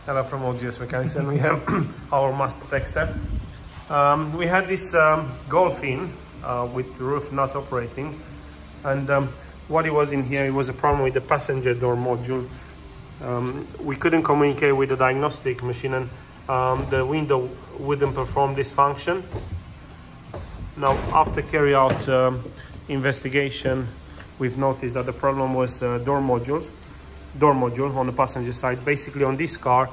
Hello from Ogs Mechanics, and we have our master tech step. We had this Golf in with the roof not operating, and what it was in here, it was a problem with the passenger door module. We couldn't communicate with the diagnostic machine, and the window wouldn't perform this function. Now, after carry out investigation, we've noticed that the problem was door module on the passenger side. Basically, on this car,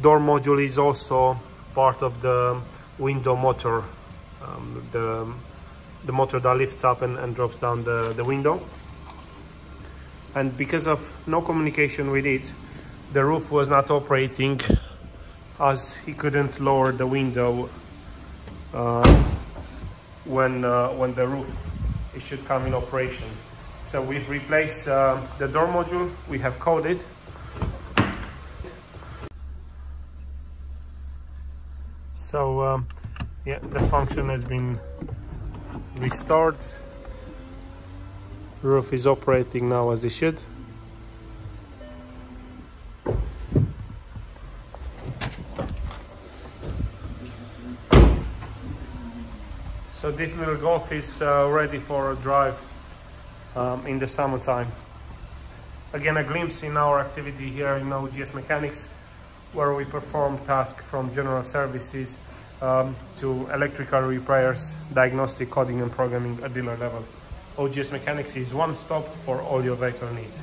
door module is also part of the window motor, the motor that lifts up and drops down the window. And because of no communication with it, the roof was not operating, as he couldn't lower the window when the roof it should come in operation. So we've replaced the door module. We have coded. So yeah, the function has been restored. The roof is operating now as it should. So this little Golf is ready for a drive in the summertime. Again, a glimpse in our activity here in Ogs Mechanics, where we perform tasks from general services to electrical repairs, diagnostic, coding and programming at dealer level. Ogs Mechanics is one stop for all your vehicle needs.